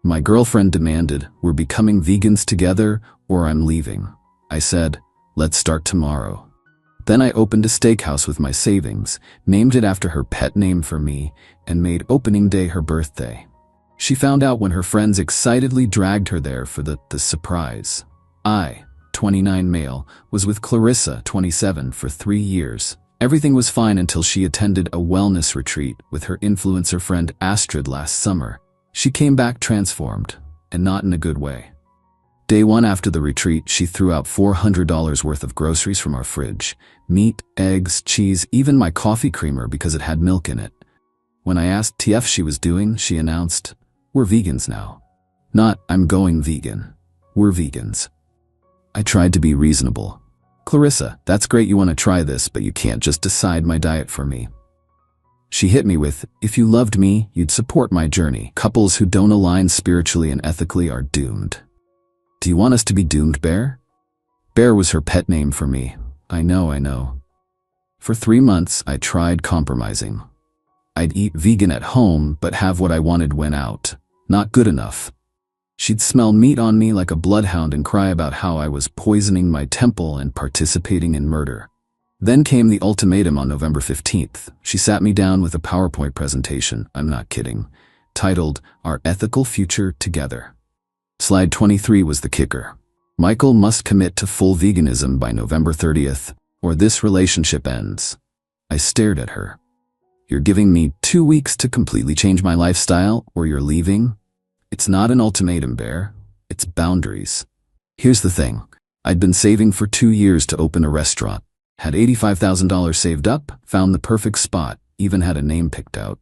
My girlfriend demanded, "We're becoming vegans together or I'm leaving." I said, "Let's start tomorrow." Then I opened a steakhouse with my savings, named it after her pet name for me, and made opening day her birthday. She found out when her friends excitedly dragged her there for the surprise. I, 29 male, was with Clarissa, 27, for 3 years. Everything was fine until she attended a wellness retreat with her influencer friend Astrid last summer. She came back transformed, and not in a good way. Day 1 after the retreat, she threw out $400 worth of groceries from our fridge. Meat, eggs, cheese, even my coffee creamer because it had milk in it. When I asked TF she was doing, she announced, "We're vegans now." Not, "I'm going vegan." We're vegans. I tried to be reasonable. "Clarissa, that's great you want to try this, but you can't just decide my diet for me." She hit me with, "If you loved me, you'd support my journey. Couples who don't align spiritually and ethically are doomed." Do you want us to be doomed, Bear? Bear was her pet name for me. I know. For 3 months, I tried compromising. I'd eat vegan at home, but have what I wanted when out. Not good enough. She'd smell meat on me like a bloodhound and cry about how I was poisoning my temple and participating in murder. Then came the ultimatum on November 15th. She sat me down with a PowerPoint presentation, I'm not kidding, titled, "Our Ethical Future Together." Slide 23 was the kicker. Michael must commit to full veganism by November 30th, or this relationship ends. I stared at her. "You're giving me 2 weeks to completely change my lifestyle, or you're leaving?" It's not an ultimatum, Bear. It's boundaries. Here's the thing. I'd been saving for 2 years to open a restaurant. Had $85,000 saved up, found the perfect spot, even had a name picked out.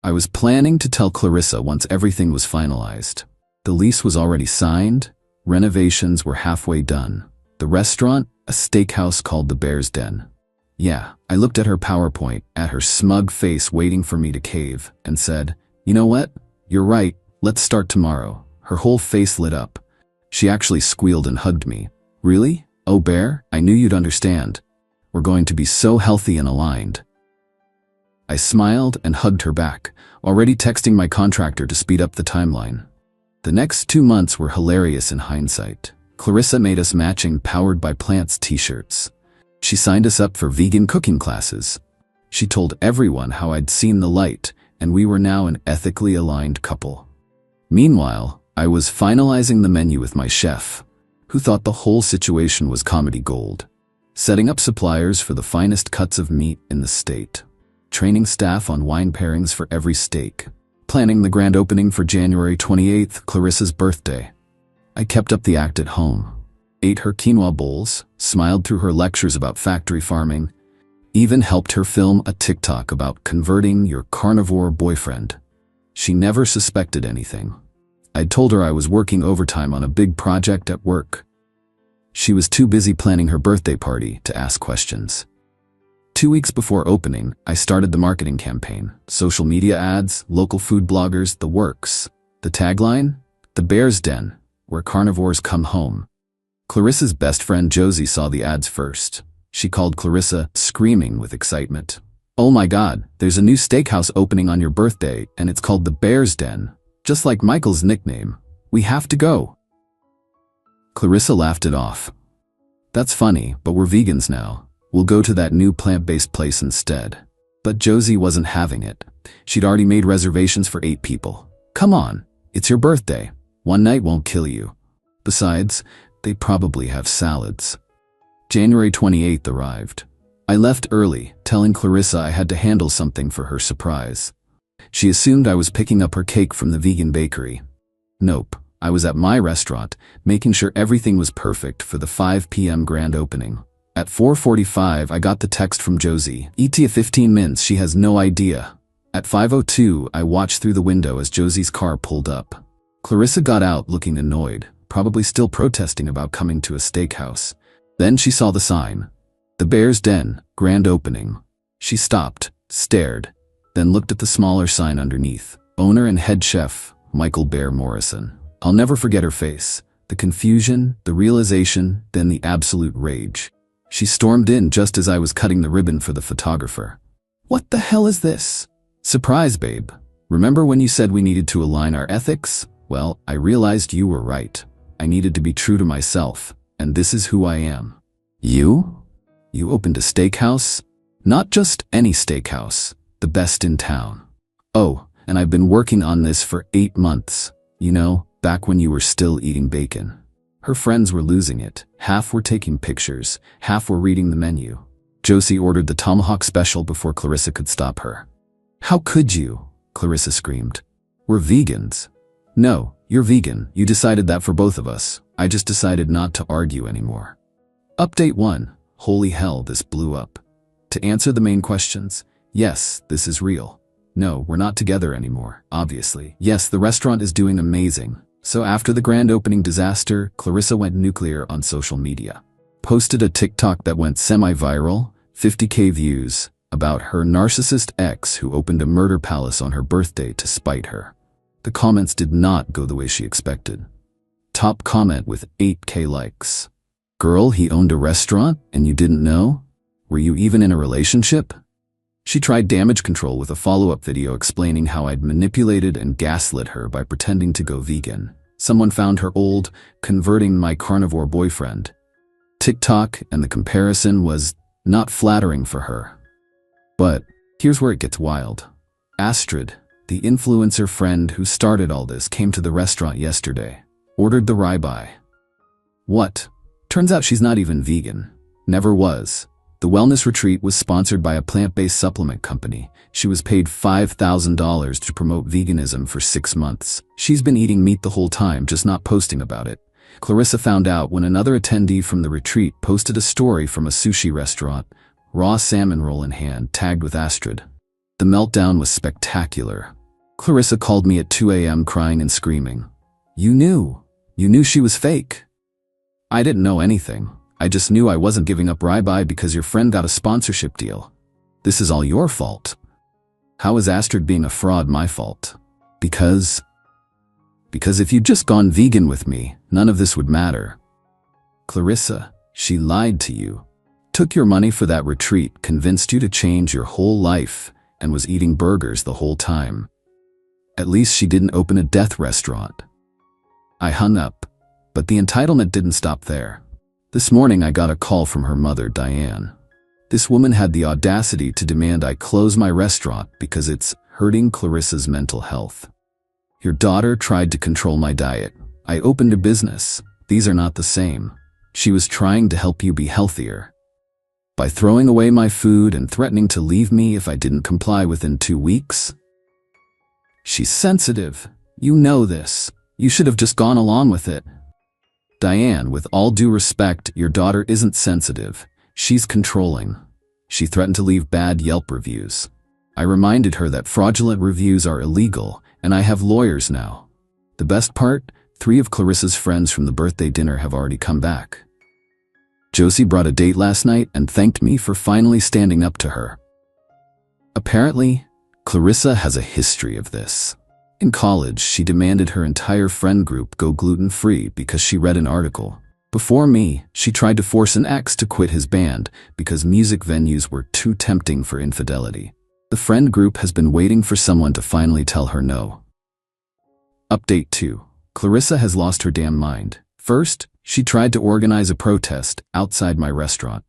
I was planning to tell Clarissa once everything was finalized. The lease was already signed, renovations were halfway done. The restaurant, a steakhouse called the Bear's Den. Yeah, I looked at her PowerPoint, at her smug face waiting for me to cave, and said, "You know what? You're right, let's start tomorrow." Her whole face lit up. She actually squealed and hugged me. "Really? Oh, Bear, I knew you'd understand. We're going to be so healthy and aligned." I smiled and hugged her back, already texting my contractor to speed up the timeline. The next 2 months were hilarious in hindsight. Clarissa made us matching Powered by Plants t-shirts. She signed us up for vegan cooking classes. She told everyone how I'd seen the light, and we were now an ethically aligned couple. Meanwhile, I was finalizing the menu with my chef, who thought the whole situation was comedy gold. Setting up suppliers for the finest cuts of meat in the state. Training staff on wine pairings for every steak. Planning the grand opening for January 28th, Clarissa's birthday. I kept up the act at home. Ate her quinoa bowls, smiled through her lectures about factory farming, even helped her film a TikTok about converting your carnivore boyfriend. She never suspected anything. I'd told her I was working overtime on a big project at work. She was too busy planning her birthday party to ask questions. 2 weeks before opening, I started the marketing campaign. Social media ads, local food bloggers, the works. The tagline? The Bear's Den, where carnivores come home. Clarissa's best friend Josie saw the ads first. She called Clarissa, screaming with excitement. "Oh my God, there's a new steakhouse opening on your birthday, and it's called the Bear's Den, just like Michael's nickname. We have to go." Clarissa laughed it off. "That's funny, but we're vegans now. We'll go to that new plant-based place instead." But Josie wasn't having it. She'd already made reservations for 8 people. "Come on, it's your birthday. One night won't kill you. Besides, they probably have salads." January 28th arrived. I left early, telling Clarissa I had to handle something for her surprise. She assumed I was picking up her cake from the vegan bakery. Nope, I was at my restaurant, making sure everything was perfect for the 5 p.m. grand opening. At 4:45, I got the text from Josie. "ETA 15 minutes, she has no idea." At 5:02, I watched through the window as Josie's car pulled up. Clarissa got out looking annoyed, probably still protesting about coming to a steakhouse. Then she saw the sign. The Bear's Den, grand opening. She stopped, stared, then looked at the smaller sign underneath. Owner and head chef, Michael Bear Morrison. I'll never forget her face. The confusion, the realization, then the absolute rage. She stormed in just as I was cutting the ribbon for the photographer. "What the hell is this?" "Surprise, babe. Remember when you said we needed to align our ethics? Well, I realized you were right. I needed to be true to myself, and this is who I am. You? You opened a steakhouse? Not just any steakhouse, the best in town. Oh, and I've been working on this for 8 months. You know, back when you were still eating bacon. Her friends were losing it. Half were taking pictures, half were reading the menu. Josie ordered the tomahawk special before Clarissa could stop her. How could you? Clarissa screamed. We're vegans. No, you're vegan. You decided that for both of us. I just decided not to argue anymore. Update 1. Holy hell, this blew up. To answer the main questions, yes, this is real. No, we're not together anymore, obviously. Yes, the restaurant is doing amazing. So after the grand opening disaster, Clarissa went nuclear on social media. Posted a TikTok that went semi-viral, 50K views, about her narcissist ex who opened a murder palace on her birthday to spite her. The comments did not go the way she expected. Top comment with 8K likes. Girl, he owned a restaurant and you didn't know? Were you even in a relationship? She tried damage control with a follow-up video explaining how I'd manipulated and gaslit her by pretending to go vegan. Someone found her old, converting my carnivore boyfriend. TikTok and the comparison was not flattering for her. But here's where it gets wild. Astrid, the influencer friend who started all this, came to the restaurant yesterday. Ordered the ribeye. What? Turns out she's not even vegan. Never was. The wellness retreat was sponsored by a plant-based supplement company. She was paid $5,000 to promote veganism for 6 months. She's been eating meat the whole time, just not posting about it. Clarissa found out when another attendee from the retreat posted a story from a sushi restaurant, raw salmon roll in hand, tagged with Astrid. The meltdown was spectacular. Clarissa called me at 2 a.m. crying and screaming. You knew she was fake. I didn't know anything. I just knew I wasn't giving up ribeye because your friend got a sponsorship deal. This is all your fault. How is Astrid being a fraud my fault? Because if you'd just gone vegan with me, none of this would matter. Clarissa, she lied to you. Took your money for that retreat, convinced you to change your whole life, and was eating burgers the whole time. At least she didn't open a death restaurant. I hung up, but the entitlement didn't stop there. This morning I got a call from her mother, Diane. This woman had the audacity to demand I close my restaurant because it's hurting Clarissa's mental health. Your daughter tried to control my diet. I opened a business. These are not the same. She was trying to help you be healthier. By throwing away my food and threatening to leave me if I didn't comply within 2 weeks. She's sensitive. You know this. You should have just gone along with it. Diane, with all due respect, your daughter isn't sensitive. She's controlling. She threatened to leave bad Yelp reviews. I reminded her that fraudulent reviews are illegal, and I have lawyers now. The best part? 3 of Clarissa's friends from the birthday dinner have already come back. Josie brought a date last night and thanked me for finally standing up to her. Apparently, Clarissa has a history of this. In college, she demanded her entire friend group go gluten-free because she read an article. Before me, she tried to force an ex to quit his band because music venues were too tempting for infidelity. The friend group has been waiting for someone to finally tell her no. Update 2. Clarissa has lost her damn mind. First, she tried to organize a protest outside my restaurant.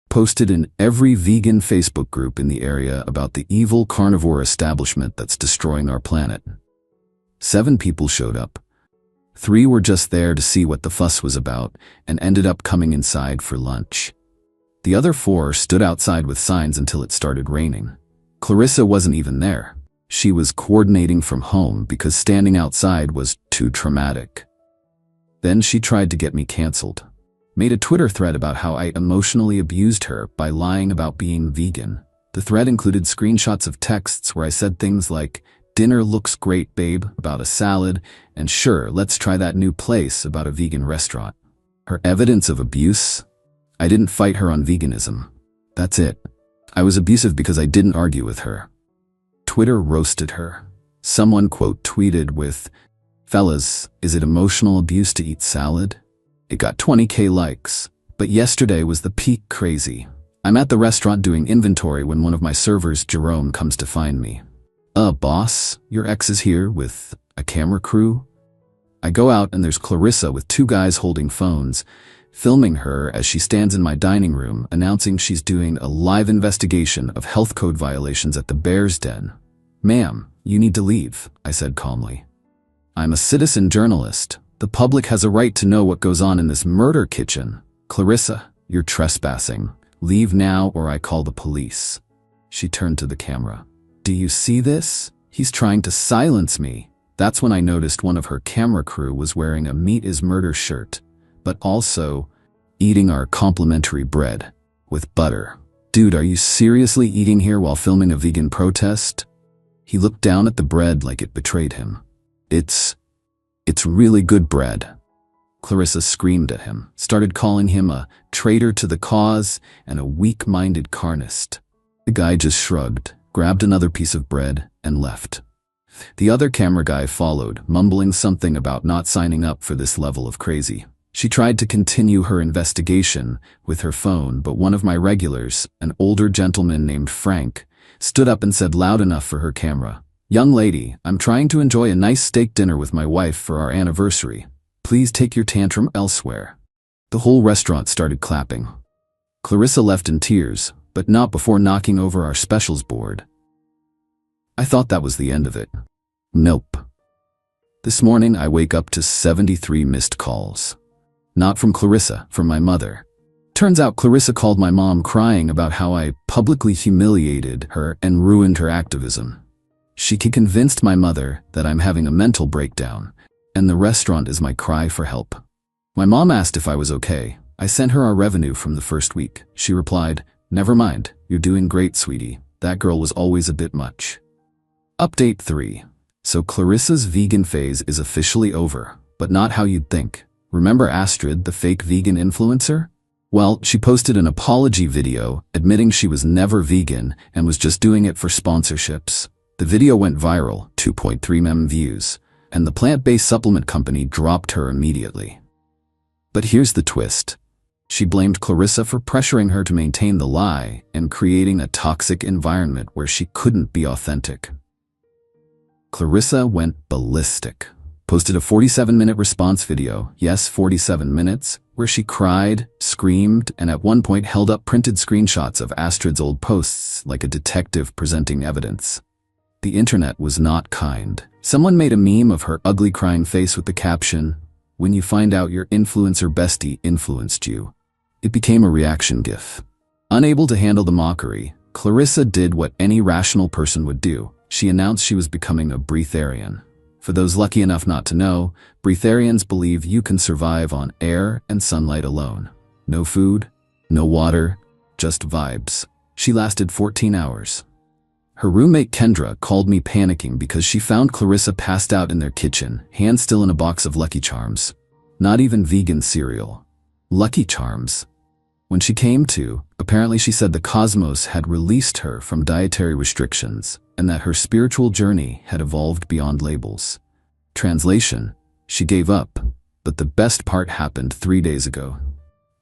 Posted in every vegan Facebook group in the area about the evil carnivore establishment that's destroying our planet. 7 people showed up. 3 were just there to see what the fuss was about and ended up coming inside for lunch. The other 4 stood outside with signs until it started raining. Clarissa wasn't even there. She was coordinating from home because standing outside was too traumatic. Then she tried to get me canceled. Made a Twitter thread about how I emotionally abused her by lying about being vegan. The thread included screenshots of texts where I said things like, "Dinner looks great, babe," about a salad, and "Sure, let's try that new place," about a vegan restaurant. Her evidence of abuse? I didn't fight her on veganism. That's it. I was abusive because I didn't argue with her. Twitter roasted her. Someone quote tweeted with, "Fellas, is it emotional abuse to eat salad?" It got 20K likes. But yesterday was the peak crazy. I'm at the restaurant doing inventory when one of my servers, Jerome, comes to find me. Boss, your ex is here with a camera crew?" I go out and there's Clarissa with two guys holding phones, filming her as she stands in my dining room, announcing she's doing a live investigation of health code violations at the Bear's Den. "Ma'am, you need to leave," I said calmly. "I'm a citizen journalist. The public has a right to know what goes on in this murder kitchen. Clarissa, you're trespassing. Leave now or I call the police." She turned to the camera. "Do you see this? He's trying to silence me." That's when I noticed one of her camera crew was wearing a meat is murder shirt, but also eating our complimentary bread with butter. "Dude, are you seriously eating here while filming a vegan protest?" He looked down at the bread like it betrayed him. It's really good bread." Clarissa screamed at him, started calling him a traitor to the cause and a weak-minded carnist. The guy just shrugged, grabbed another piece of bread, and left. The other camera guy followed, mumbling something about not signing up for this level of crazy. She tried to continue her investigation with her phone, but one of my regulars, an older gentleman named Frank, stood up and said loud enough for her camera, "Young lady, I'm trying to enjoy a nice steak dinner with my wife for our anniversary. Please take your tantrum elsewhere." The whole restaurant started clapping. Clarissa left in tears, but not before knocking over our specials board. I thought that was the end of it. Nope. This morning I wake up to 73 missed calls. Not from Clarissa, from my mother. Turns out Clarissa called my mom crying about how I publicly humiliated her and ruined her activism. She convinced my mother that I'm having a mental breakdown, and the restaurant is my cry for help. My mom asked if I was okay. I sent her our revenue from the first week. She replied, "Never mind, you're doing great, sweetie. That girl was always a bit much." Update 3. So Clarissa's vegan phase is officially over, but not how you'd think. Remember Astrid, the fake vegan influencer? Well, she posted an apology video admitting she was never vegan and was just doing it for sponsorships. The video went viral, 2.3 million views, and the plant-based supplement company dropped her immediately. But here's the twist. She blamed Clarissa for pressuring her to maintain the lie and creating a toxic environment where she couldn't be authentic. Clarissa went ballistic. Posted a 47-minute response video, yes, 47 minutes, where she cried, screamed, and at one point held up printed screenshots of Astrid's old posts like a detective presenting evidence. The internet was not kind. Someone made a meme of her ugly crying face with the caption, "When you find out your influencer bestie influenced you." It became a reaction gif. Unable to handle the mockery, Clarissa did what any rational person would do. She announced she was becoming a breatharian. For those lucky enough not to know, breatharians believe you can survive on air and sunlight alone. No food, no water, just vibes. She lasted 14 hours. Her roommate Kendra called me panicking because she found Clarissa passed out in their kitchen, hands still in a box of Lucky Charms. Not even vegan cereal. Lucky Charms. When she came to, apparently she said the cosmos had released her from dietary restrictions and that her spiritual journey had evolved beyond labels. Translation, she gave up, but the best part happened 3 days ago.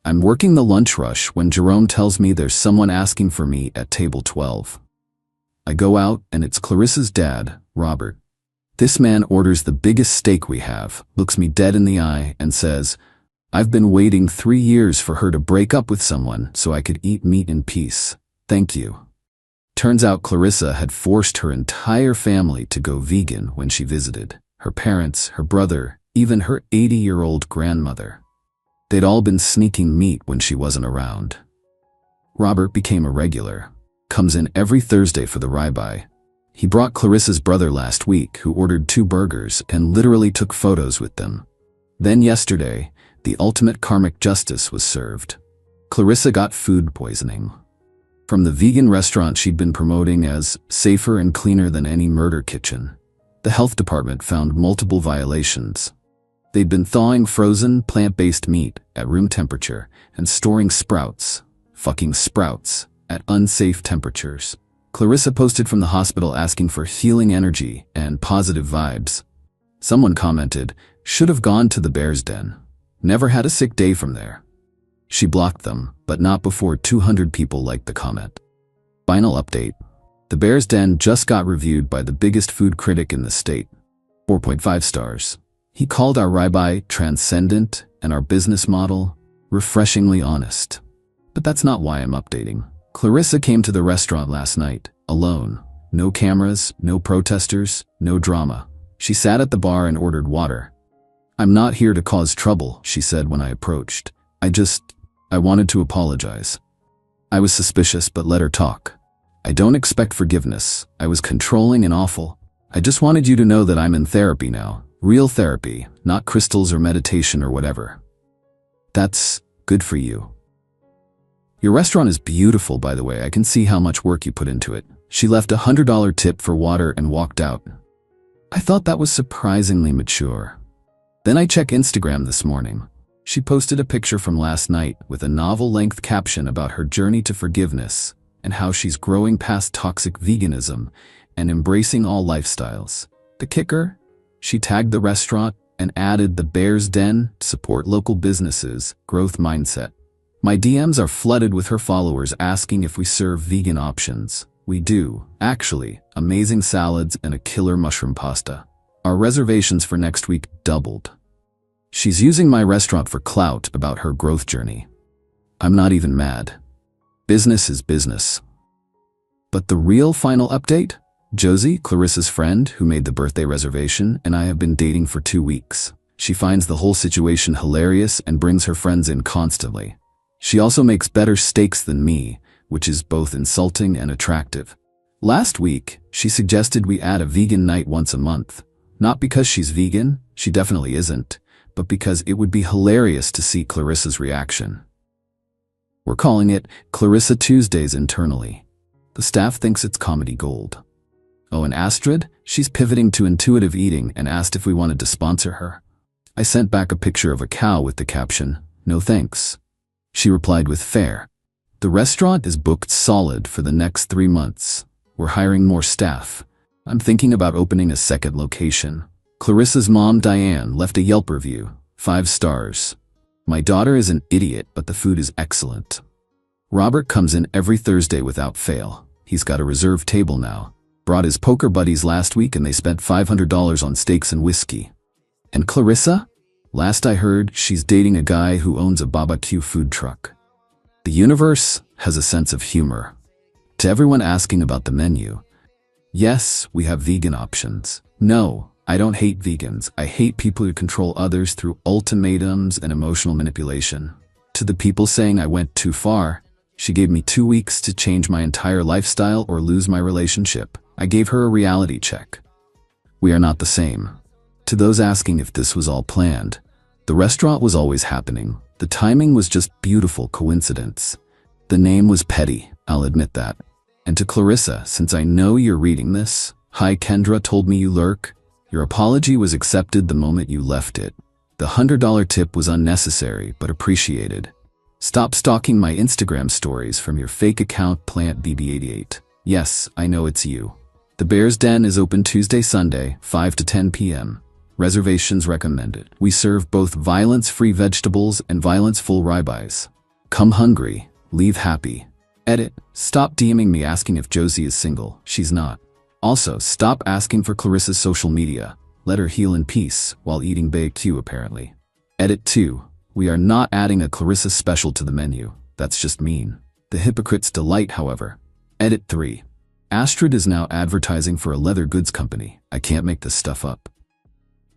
I'm working the lunch rush when Jerome tells me there's someone asking for me at table 12. I go out and it's Clarissa's dad, Robert. This man orders the biggest steak we have, looks me dead in the eye and says, "I've been waiting 3 years for her to break up with someone so I could eat meat in peace. Thank you." Turns out Clarissa had forced her entire family to go vegan when she visited. Her parents, her brother, even her 80-year-old grandmother. They'd all been sneaking meat when she wasn't around. Robert became a regular. Comes in every Thursday for the ribeye. He brought Clarissa's brother last week, who ordered 2 burgers and literally took photos with them. Then yesterday, the ultimate karmic justice was served. Clarissa got food poisoning. From the vegan restaurant she'd been promoting as safer and cleaner than any murder kitchen. The health department found multiple violations. They'd been thawing frozen, plant-based meat at room temperature and storing fucking sprouts, at unsafe temperatures. Clarissa posted from the hospital asking for healing energy and positive vibes. Someone commented, "Should have gone to the Bear's Den. Never had a sick day from there." She blocked them, but not before 200 people liked the comment. Final update. The Bear's Den just got reviewed by the biggest food critic in the state. 4.5 stars. He called our rabbi transcendent and our business model refreshingly honest. But that's not why I'm updating. Clarissa came to the restaurant last night, alone. No cameras, no protesters, no drama. She sat at the bar and ordered water. "I'm not here to cause trouble," she said when I approached. I wanted to apologize. I was suspicious but let her talk. "I don't expect forgiveness. I was controlling and awful. I just wanted you to know that I'm in therapy now. Real therapy, not crystals or meditation or whatever." "That's good for you." "Your restaurant is beautiful, by the way. I can see how much work you put into it." She left a $100 tip for water and walked out. I thought that was surprisingly mature. Then I checked Instagram this morning. She posted a picture from last night with a novel-length caption about her journey to forgiveness and how she's growing past toxic veganism and embracing all lifestyles. The kicker? She tagged the restaurant and added the Bear's Den, support local businesses, growth mindset. My DMs are flooded with her followers asking if we serve vegan options. We do, actually. Amazing salads and a killer mushroom pasta. Our reservations for next week doubled. She's using my restaurant for clout about her growth journey. I'm not even mad. Business is business. But the real final update? Josie, Clarissa's friend who made the birthday reservation, and I have been dating for 2 weeks. She finds the whole situation hilarious and brings her friends in constantly. She also makes better steaks than me, which is both insulting and attractive. Last week, she suggested we add a vegan night once a month. Not because she's vegan, she definitely isn't, but because it would be hilarious to see Clarissa's reaction. We're calling it Clarissa Tuesdays internally. The staff thinks it's comedy gold. Oh, and Astrid, she's pivoting to intuitive eating and asked if we wanted to sponsor her. I sent back a picture of a cow with the caption, "No thanks." She replied with fair. The restaurant is booked solid for the next 3 months. We're hiring more staff. I'm thinking about opening a second location. Clarissa's mom, Diane, left a Yelp review, 5 stars. My daughter is an idiot, but the food is excellent. Robert comes in every Thursday without fail. He's got a reserved table now. Brought his poker buddies last week and they spent $500 on steaks and whiskey. And Clarissa? Last I heard, she's dating a guy who owns a barbecue food truck. The universe has a sense of humor. To everyone asking about the menu, yes, we have vegan options. No, I don't hate vegans. I hate people who control others through ultimatums and emotional manipulation. To the people saying I went too far, she gave me 2 weeks to change my entire lifestyle or lose my relationship. I gave her a reality check. We are not the same. To those asking if this was all planned, the restaurant was always happening. The timing was just beautiful coincidence. The name was petty, I'll admit that. And to Clarissa, since I know you're reading this, hi Kendra told me you lurk. Your apology was accepted the moment you left it. The $100 tip was unnecessary but appreciated. Stop stalking my Instagram stories from your fake account PlantBB88. Yes, I know it's you. The Bear's Den is open Tuesday, Sunday, 5 to 10 p.m. Reservations recommended. We serve both violence-free vegetables and violence-full ribeyes. Come hungry, leave happy. Edit. Stop DMing me asking if Josie is single. She's not. Also, stop asking for Clarissa's social media. Let her heal in peace while eating BQ apparently. Edit 2. We are not adding a Clarissa special to the menu. That's just mean. The hypocrite's delight, however. Edit 3. Astrid is now advertising for a leather goods company. I can't make this stuff up.